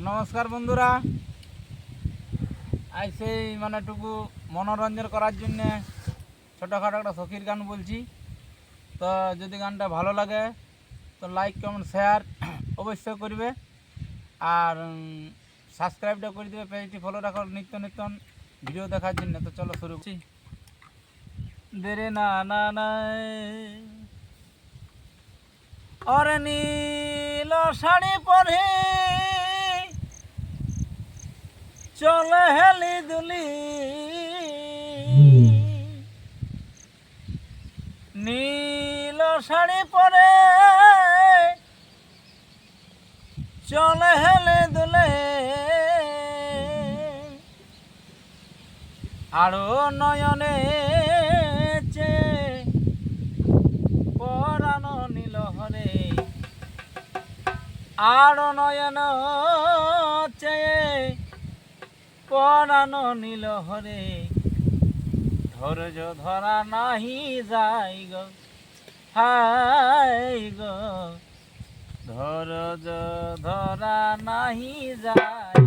নমস্কার বন্ধুরা, আজ সেই টুকু মনোরঞ্জন করার জন্য ছোটোখাটো একটা শখের গান বলছি। তো যদি গানটা ভালো লাগে তো লাইক কমেন্ট শেয়ার অবশ্যই করবে, আর সাবস্ক্রাইবটা করে দেবে, পেজটি ফলো রাখো নিত্য নিত্য ভিডিও দেখার জন্য। তো চলো শুরু করছি। দেরে না না না অরে নীল শাড়ি পরে চলে হেলি দুলি, নীল শাড়ি পরে চলে হেলে দুলে, আরো নয়নে পরানো নীল হরে, আরো নয়ন পরানো নীল হরে, ধৈর্য ধরা নাহি যাই গো, হাই গো ধৈর্য ধরা নাহি যাই